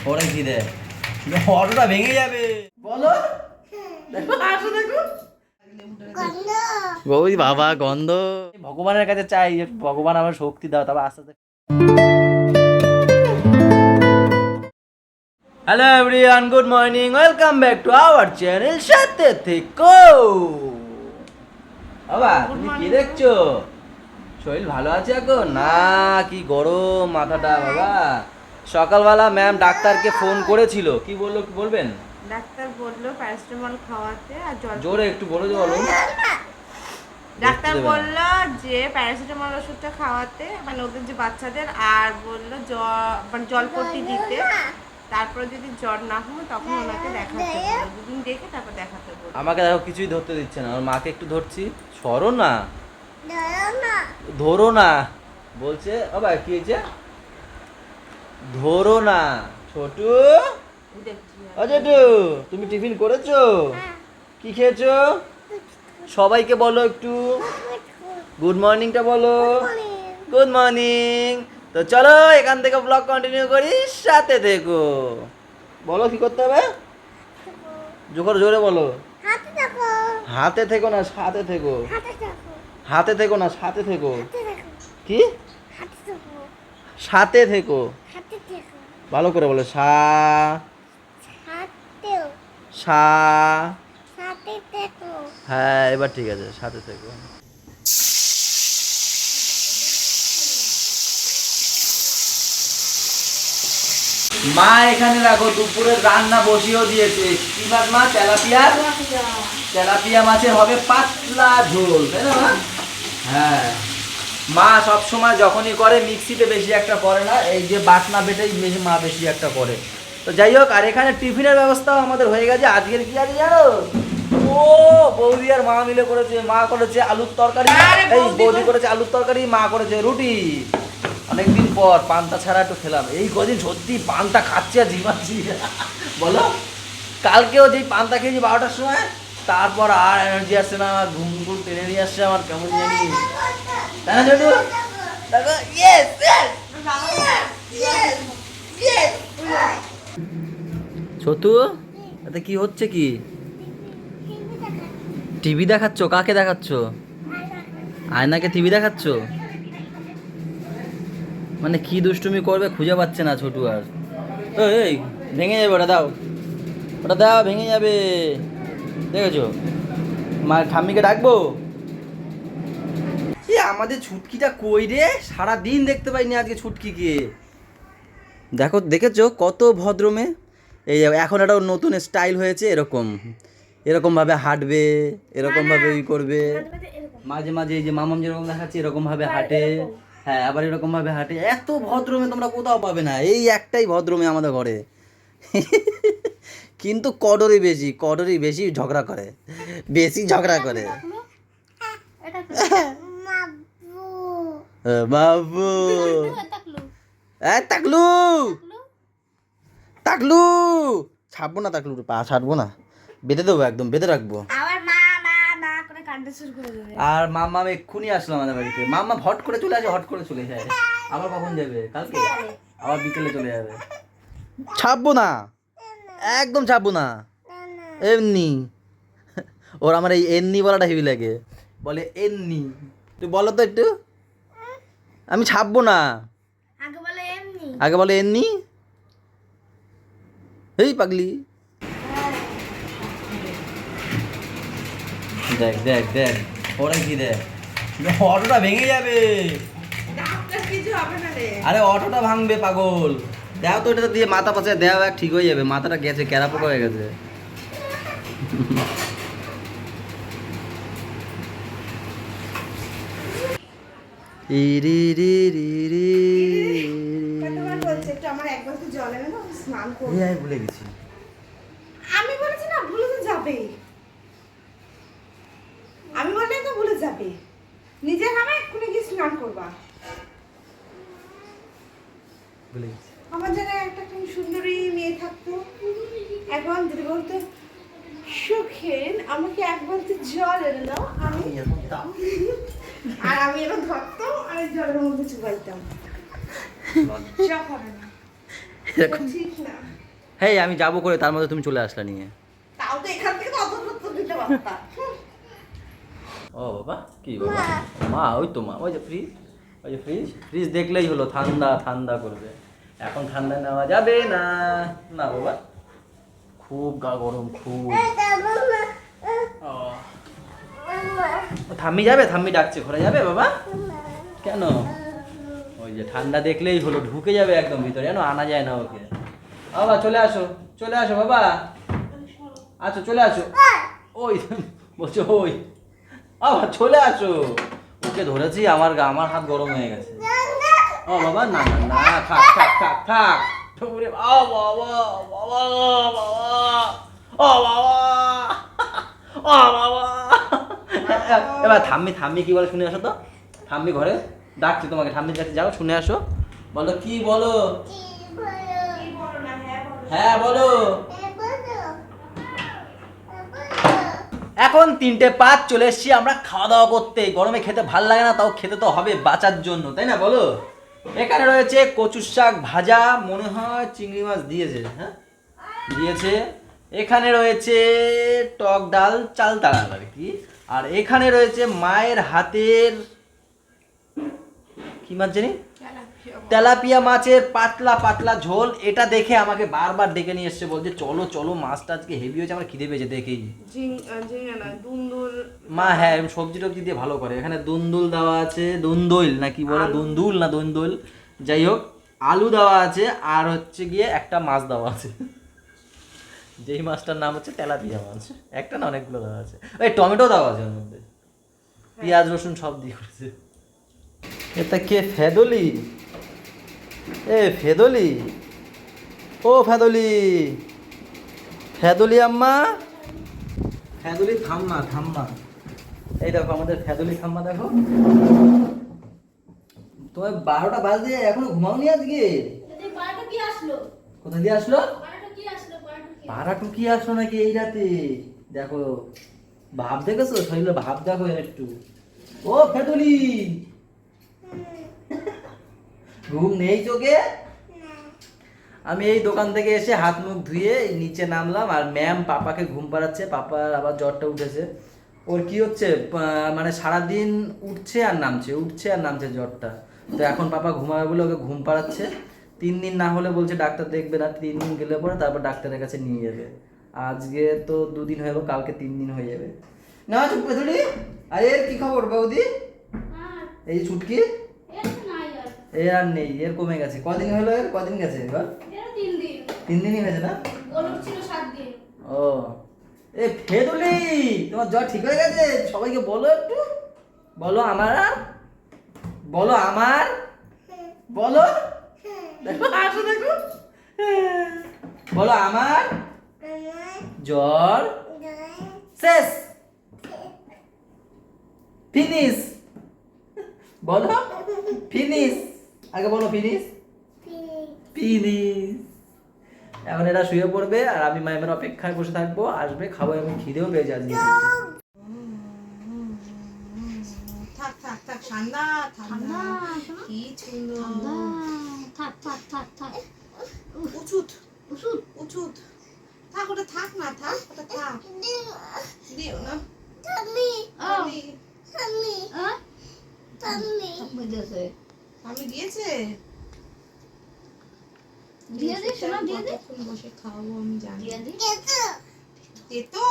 ওরে কি রে, অটোটা ভেঙে যাবে বলো। দেখো আসো, দেখো গৌরী বাবা গন্ধ। ভগবানের কাছে চাই ভগবান আমার শক্তি দাও, তবে আস্তে আস্তে। Hello everyone, good morning, welcome back to our channel সাথে থেকো। বাবা তুমি কি দেখছো? শরীর ভালো আছে এখন? না কি গরম মাথাটা বাবা। সকালবেলা ম্যাম ডাক্তারকে ফোন করেছিল, কি বললো কি বলবেন? ডাক্তার বললো প্যারাসিটামল খাওয়াতে আর জোরে একটু বলো বলো। ডাক্তার বললো যে প্যারাসিটামল ওষুধটা খাওয়াতে, মানে ওদের যে বাচ্চাদের, আর বললো জলপট্টি দিতে, তারপরে যদি জ্বর না হয় তখন ওনাকে দেখাতে বললো, দুদিন দেখে তারপর দেখাতে বললো। আমাকে দেখো কিছুই ধরতে দিচ্ছে না, ওর মাকে একটু ধরছি, সরো না, ধরো না বলছে। বাবা কি হয়েছে? ধরো না ছোটু। ছোটু তুমি টিফিন করেছো? কি খেয়েছো? সবাইকে বলো একটু গুড মর্নিংটা বলো। Good morning. তো চলো এখান থেকে ব্লগ কন্টিনিউ করি, সাথে থেকো। বলো কি করতে হবে? জোরে বলো। হাতে থেকো না সাথে থেকো। হাতে থেকো না সাথে থেকো। কি? সাথে থেকো। ভালো করে বলো। সা সা। হ্যাঁ এবার ঠিক আছে, সাথে থেকো। মা এখানে রাখো, দুপুরের রান্না বসিয়েও দিয়েছে। কি মাছ? মা তেলাপিয়া। তেলাপিয়া মাছের হবে পাতলা ঝোল, তাই না মা? হ্যাঁ মা সব সময় যখনই করে মিক্সিতে বেশি একটা করে না, এই যে বাটনা বেটেই মা বেশি একটা করে। তো যাই হোক, আর এখানে টিফিনের ব্যবস্থাও আমাদের হয়ে গেছে। আজকের কি আছে জানো? ও বৌদি আর মা মিলে করেছে। মা করেছে আলুর তরকারি, এই বৌদি করেছে আলুর তরকারি, মা করেছে রুটি। অনেকদিন পর পান্তা ছাড়া একটু খেলাম। এই কদিন সত্যি পান্তা খাচ্ছি আর ঝিমাচ্ছি বলো। কালকেও যেই পান্তা খেয়েছি 12টার সময়, তারপর আর এনার্জি আসছে না, ঘুম ঘুম টেনে নিয়ে আসছে আমার কেমন জানি। তাই না ছোটু? দেখো ছোটু এতে কি হচ্ছে? কি টিভি দেখাচ্ছ? কাকে দেখাচ্ছ? আয়নাকে টিভি দেখাচ্ছ? মানে কি দুষ্টুমি করবে খুঁজে পাচ্ছে না ছোটু আর। এই ভেঙে যাবে, ওটা দাও, ওটা দাও, ভেঙে যাবে। দেখেছো? মা ঠাম্মিকে ডাকবো। আমাদের ছুটকিটা কই রে? সারাদিন দেখতে পাইনি আজকে ছুটকিকে। দেখো দেখেছো কত ভদ্রমে। এই এখন একটা নতুন স্টাইল হয়েছে, এরকমভাবে হাঁটবে, এরকমভাবে করবে। মাঝে মাঝে এই যে মামাম যেরকম দেখাচ্ছে এরকমভাবে হাঁটে। হ্যাঁ আবার এরকমভাবে হাঁটে। এত ভদ্রমে তোমরা কোথাও পাবে না, এই একটাই ভদ্রমে আমাদের ঘরে। কিন্তু কডরই বেশি ঝগড়া করে, বাবু। তাকলু তাকলু ছাড়বো না, তাকলু পা ছাড়বো না, বেঁধে দেবো, একদম বেঁধে রাখবো। আর মাম্মা এক্ষুনি আসলো আমাদের বাড়িতে। মাম্মা হট করে চলে আসে, হট করে চলে যায়। আবার কখন যাবে? কালকে আবার বিকেলে চলে যাবে। ছাড়বো না, একদম ছাড়বো না। এমনি ওর আমার এই এমনি বলাটা হেভি লাগে, বলে এমনি। তুই বলো তো একটু। আমি ছাড়বো না, আগে বলে এমনি। এই পাগলি, দেখ দেখ দেখ ওরা কি দেখ, অটোটা ভেঙে যাবে। আরে অটোটা ভাঙবে পাগল। দেখো তো এটা দিয়ে মাথা পাশে দেওয়া ঠিক হয়ে যাবে। মাথাটা গেছে, ক্যারা পোকা হয়ে গেছে। ভুলে গেছি। আমি বলেছি না, ভুলে তো যাবে। আমি বললে তো ভুলে যাবে। নিজে নামে এক্ষুনি গিয়ে স্নান করবা। ভুলে গেছি। আমার জায়গায় একটা সুন্দরী মেয়ে থাকতো, এখন যদি বলতো সুখেন আমাকে এক বলতে জল এনে দাও, আর আমি এরকম ধরতাম আর জলের মধ্যে চুবাইতাম। এরকম ঠিক না। হ্যাঁ আমি যাবো করে তার মধ্যে তুমি চলে আসলা নিয়ে। তাও তো এখান থেকে তো অত দূর তো দিতে পারতা। ও বাবা কি বাবা মা ওই তো মা ওই যে ফ্রিজ ফ্রিজ দেখলেই হলো ঠান্ডা ঠান্ডা করবে। এখন ঠান্ডা নেওয়া যাবে না না বাবা, খুব গা গরম খুব। ও, ঠাম্মি যাবে, ঠাম্মি ডাকছে ঘরে যাবে বাবা। কেন? ওই যে ঠান্ডা দেখলেই হলো ঢুকে যাবে একদম ভিতরে, জানো আনা যায় না ওকে। বাবা চলে আসো বাবা, আচ্ছা চলে আসো। ওই বলছো ওই বাবা চলে আসো, ওকে ধরেছি আমার হাত গরম হয়ে গেছে। ও বাবা না না না থাক থাক থাক থাক ঠুকরে, ও বাবা বাবা বাবা ও বাবা ও বাবা। এবার ঠাম্মি কি বলে শুনে আসো তো, ঠাম্মি ঘরে ডাকছে তোমাকে, ঠাম্মির কাছে যাও শুনে আসো, বলো কি বলো, হ্যাঁ বলো। এখন 3:05 চলে এসছি আমরা খাওয়া দাওয়া করতে। গরমে খেতে ভাল লাগে না, তাও খেতে তো হবে বাঁচার জন্য, তাই না বলো। এখানে রয়েছে কচুর শাক ভাজা, মনে হয় চিংড়ি মাছ দিয়েছে, হ্যাঁ দিয়েছে। এখানে রয়েছে টক ডাল চাল তাড়া আর কি। আর এখানে রয়েছে মায়ের হাতের কি মাছ জানি, তেলাপিয়া মাছের পাতলা পাতলা ঝোল। এটা দেখে আমাকে বারবার ডেকে নিয়ে এসছে, বলছে চলো চলো মাছটা আজকে হেভি হয়েছে, আমার খিদে পেয়েছে দেখেই। মা হ্যাঁ সবজি টবজি দিয়ে ভালো করে। এখানে দুন্দুল দেওয়া আছে, দুন্দইল না কি বলে, দুন্দুল না দুন্দুল যাই হোক, আলু দেওয়া আছে, আর হচ্ছে গিয়ে একটা মাছ দেওয়া আছে, যেই মাছটার নাম হচ্ছে তেলাপিয়া মাছ। একটা না অনেকগুলো দেওয়া আছে, ওই টমেটো দেওয়া আছে ওর মধ্যে, পেঁয়াজ রসুন সব দিয়ে করেছে। এটা কে ফেদলি? এ ফেদলি, ও ফেদলি, ফেদলি আম্মা, ফেদলি থাম্মা থাম্মা। এই দেখো আমাদের ফেদলি থাম্মা, দেখো তোমার 12টা বাজে এখনো ঘুমাওনি আজকে? কোথা দিয়ে আসলো? ভাড়া টুকি আসলো নাকি এই রাতে? দেখো ভাব দেখেছো, শরীরে ভাব দেখো একটু। ও ফেদলি, ঘুম নেই চোখে? আমি এই দোকান থেকে এসে হাত মুখ ধুয়ে নিচে নামলাম, আর ম্যাম পাপাকে ঘুম পাড়াচ্ছে, পাপার আবার জ্বরটা উঠেছে। ওর কি হচ্ছে মানে সারাদিন উঠছে আর নামছে জ্বরটা। তো এখন পাপা ঘুমাবে বলে ওকে ঘুম পাড়াচ্ছে। 3 দিন না হলে বলছে ডাক্তার দেখবে না, 3 দিন গেলে পরে তারপর ডাক্তারের কাছে নিয়ে যাবে। আজকে তো 2 দিন হয়ে গেল, কালকে 3 দিন হয়ে যাবে। না চুপ করে ধরি। আরে এর কি খবর বৌদি? এই ছুটকি এর আর নেই, এর কমে গেছে। কদিন হলো এর, কদিন গেছে এবার? 3 দিনই হয়েছে না? ও এ ফেদুলি, তোমার জ্বর ঠিক হয়ে গেছে? সবাইকে বলো একটু, বলো আমার, বলো আমার, বলো, দেখো আসো দেখো, বলো আমার জ্বর শেষ, ফিনিশ, বলো ফিনিশ, আগে বলো ফিনিশ ফিনিশ। এখন এটা শুয়ে পড়বে আর আমি মায়ের অপেক্ষায় বসে থাকবো, আসবে খাবো, আমি খিদেও পেয়েছি আজকে। থাক থাক থাক, ঠান্ডা ঠান্ডা, কি সুন্দর, থাক থাক থাক থাক, উচুত ওষুধ উচুত, থাক ওটা থাক না, থাক ওটা থাক, দিও না। আমি দিয়েছে, দিয়ে দে শোনা, দিয়ে দে, কতক্ষণ বসে খাওয়াবো আমি জানি। দিয়ে দে। তেতো,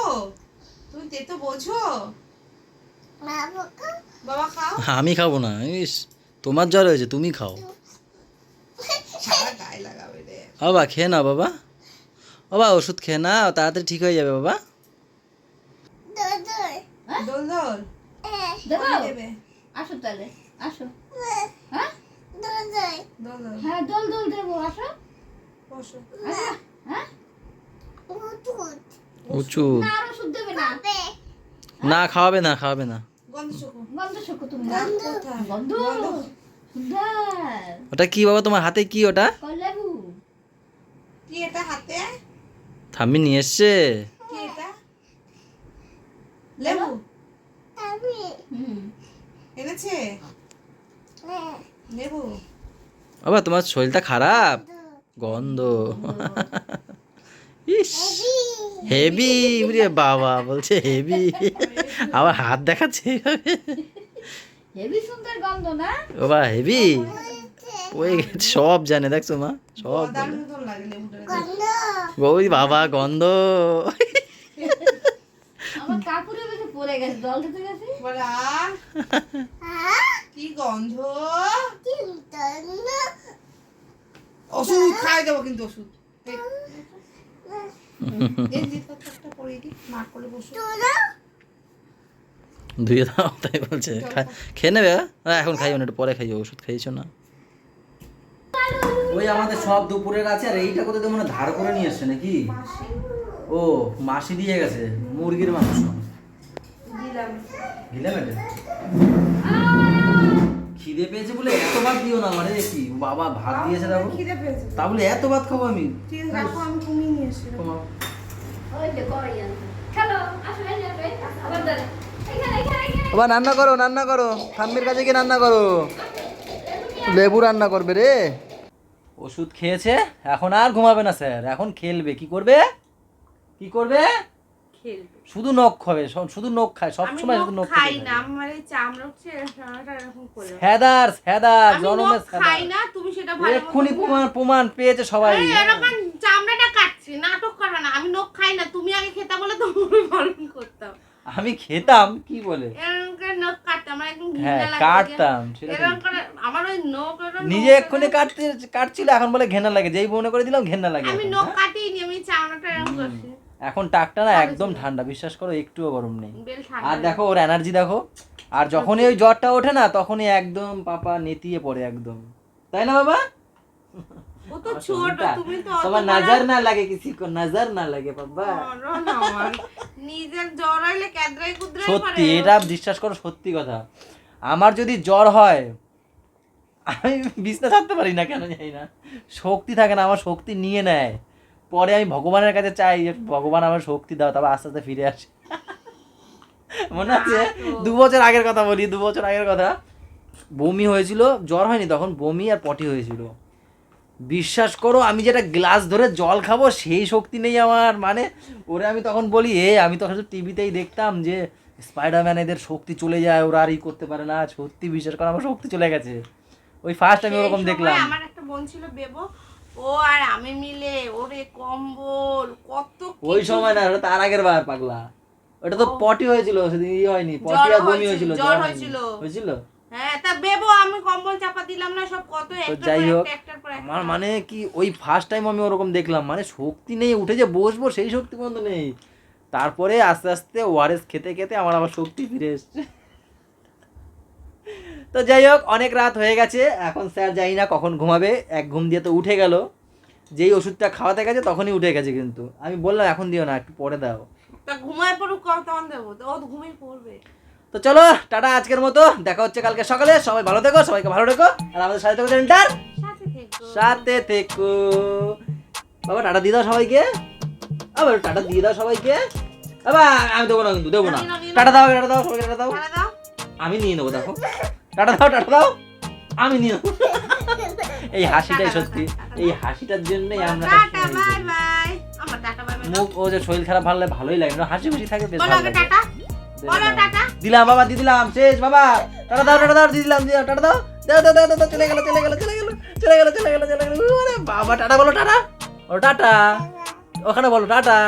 তুমি তেতো বোঝো? বাবা খাও। আমি খাবো না, ইস তোমার জ্বর হয়েছে তুমি খাও। সারা গায়ে লাগাবে রে। বাবা খেয়ে নাও বাবা, বাবা ওষুধ খেয়ে নাও, তাড়াতাড়ি ঠিক হয়ে যাবে বাবা। দোল দোল দেবো? কবে দেবে? আসো তাহলে, আসো। হ্যাঁ দোল দোল, হ্যাঁ দোল দোল দেবো, আসো। বসো। আসো। হ্যাঁ উঁচু না, আর ওষুধ দেবে না, না, খাওয়াবে না খাওয়াবে না। গন্ধ চোখো। গন্ধ শোকো তুমি, কোথায়? গন্ধ সুন্দর, ওটা কি বাবা তোমার হাতে কি ওটা? কলেবু, কি এটা হাতে? ঠাম্মি নিয়ে এসছে। কি এটা? লেবু হুম, এনেছে? লেবু বাবা তোমার শরীরটা খারাপ, গন্ধ ইস হেভি রে বাবা, বলছে হেভি, আবার হাত দেখাচ্ছে এইভাবে। হেভি সুন্দর গন্ধ না? ও বা হেভি ওই সব জানে, দেখছো মা, সব জানে। মতন লাগে লেবুটা। ওই বাবা গন্ধ। আমার কাপড়ে বেশি পড়ে গেছে, জল দিতে গেছি। বলে, কি গন্ধ, ওষুধ খাই দেবো কিন্তু ওষুধ। এই জিনিসপত্রটা পরিয়ে দিই, মা কোলে বসো। ধুয়ে দাও তাই বলছে। খেয়ে নেবে? এখন খাইও না, একটু পরে খাইও, ওষুধ খাইছো না। ওই আমাদের সব দুপুরের আছে, আর এইটা কোথায় তো মনে হয় ধার করে নিয়ে এসছে নাকি? ও মাসি দিয়ে গেছে মুরগির মাংস। দিলাম এটা। খিদে পেয়েছে বলে এত ভাত দিও না আমারে, কি বাবা ভাত দিয়েছে দেখো, খিদে পেয়েছে। তা বলে এত ভাত খাবো আমি? ঠিক আছে, রাখো, আমি কমিয়ে নিয়ে এসছি। কমাও। ওই যে কই আনতে। চলো, আসো এই যে, আবার ধরে। এখানে। বাবা রান্না করো, রান্না করো, ঠাম্মির কাছে গিয়ে রান্না করো, লেবু রান্না করবে রে। ওষুধ খেয়েছে, এখন আর ঘুমাবে না স্যার, এখন খেলবে। কি করবে? কি করবে? খেলবে। শুধু নখ খাবে, শুধু নখ খায়, সব আমি সময় শুধু নখ নখ খাই না, আমার এই চামড়া হচ্ছে এরকম করে। হেদার হেদার আমি জনমে নখ খাই না, তুমি সেটা ভালো মতো এক্ষুনি জানো। প্রমাণ প্রমাণ পেয়েছে সবাই। এই এরকম চামড়াটা কাটছি, নাটক করবে না। আমি নখ খাই না, তুমি আগে খেতে বলে তোমার পালন করতাম। আমি খেতাম কি বলে, এরকম করে নখ কাটতাম, আমার একদম হ্যাঁ ঘৃণা লাগে। কাটতাম সেটা ঠিক। এরকম করে আমার ওই নখ নিজে এক্ষুনি কাটছিল, এখন বলে ঘেন্না লাগে, যেই মনে করে দিলাম ঘেন্না লাগে আমি এখন, নখ হ্যাঁ? কাটিনি, আমি চামড়াটা এরকম করছি। এখন টাকটা না একদম ঠান্ডা, বিশ্বাস করো একটুও গরম নেই। বেল ঠান্ডা। আর দেখো ওর এনার্জি দেখো, আর যখনই ওই জ্বরটা ওঠে না তখনই একদম পাপা নেতিয়ে পড়ে একদম, তাই না বাবা? ও তো ছোট, তুমি তো অত তোমার বড়- নজর না লাগে, কিসি কো নজর না লাগে বাবা। বড় না আমার। নিজের জ্বর হইলে ক্যাদরাই কুদরাই সত্যি পড়ে। এটা বিশ্বাস করো, সত্যি কথা। আমার যদি জ্বর হয় আমি বিছনা ছাড়তে পারি না, কেন জানি না, শক্তি থাকে না, আমার শক্তি নিয়ে নেয়। পরে আমি ভগবানের কাছে চাই যে ভগবান আমার শক্তি দাও, তারপর আস্তে আস্তে ফিরে আসে। মনে আছে 2 বছর আগের কথা বলি, 2 বছর আগের কথা, বমি হয়েছিল, জ্বর হয়নি তখন, বমি আর পটি হয়েছিল। বিশ্বাস করো আমি যেটা গ্লাস ধরে জল খাবো সেই শক্তি নেই আমার, মানে ওরে আমি তখন বলি, আমি তখন টিভিতেই দেখতাম যে স্পাইডারম্যান এদের শক্তি চলে যায়, ওরা আর ই করতে পারে না। সত্যি বিশ্বাস করো আমার শক্তি চলে গেছে, ওই ফার্স্ট আমি ওরকম সেই সময় দেখলাম। আমার একটা বোন ছিল বেবো, ও আর আমি মিলে ওরে কম্বল কত ওই কিছু- সময় না, ওটা তার আগের বার পাগলা, ওটা তো পটি হয়েছিল সেদিন, হয়নি পটি জ্বর আর বমি হয়েছিল, হয়েছিল, জ্বর জ্বর হয়নি। হয়েছিল। হয়েছিল। হ্যাঁ তা বেবো আমি কম্বল চাপা দিলাম না, সব কত তো একটার যাই পর হোক, একটা, একটার পর একটা। আমার মানে কি ওই ফার্স্ট টাইম আমি ওরকম দেখলাম, মানে শক্তি নেই, উঠে যে বসবো সেই শক্তি পর্যন্ত নেই। তারপরে আস্তে আস্তে ওআরএস খেতে খেতে আমার আবার শক্তি ফিরে এসছে। তো যাই হোক, অনেক রাত হয়ে গেছে, এখন স্যার জানি না কখন ঘুমাবে, এক ঘুম দিয়ে তো উঠে গেল, যেই ওষুধটা খাওয়াতে গেছে তখনই উঠে গেছে, কিন্তু আমি বললাম এখন দিও না, একটু পরে দাও। তা ঘুমায় পড়ুক, তখন দেবো, তো ও তো ঘুমিয়ে পড়বে। তো চলো টাটা আজকের মতো, দেখা হচ্ছে কালকে সকালে। সবাই ভালো থেকো, সবাইকে ভালো রেখো, আর আমাদের সাথে থেকো চ্যানেলটার সাথে থেকো। সাথে থেকো। বাবা টাটা দিয়ে দাও সবাইকে, আবার টাটা দিয়ে দাও সবাইকে। বাবা আমি দেবো না, কিন্তু দেবো না। টাটা দাও, টাটা দাও সবাইকে, টাটা দাও। টাটা দাও। আমি নিয়ে নেবো, দেখো টাটা দাও, টাটা দাও, আমি নিয়ে নেবো। এই হাসিটাই সত্যি, এই হাসিটার জন্যই আমরা টাটা বাই বাই। আমার টাটা বাই বাই। মুখ, ও যে শরীর খারাপ ভালো ভালোই লাগে না, হাসি খুশি থাকে বেশ বলো ভালো আগে লাগে। টাটা। বলো টাটা। দিলাম বাবা, দিয়ে দিলাম, শেষ বাবা, টাটা দাও, টাটা দাও, দিয়ে দিলাম, দিয়ে দাও, টাটা দাও, দাও দাও দাও দাও, চলে গেল চলে গেল চলে গেল চলে গেল চলে গেল চলে গেল। ওরে বাবা টাটা বলো, টাটা ও টাটা, ওখানে বলো টাটা।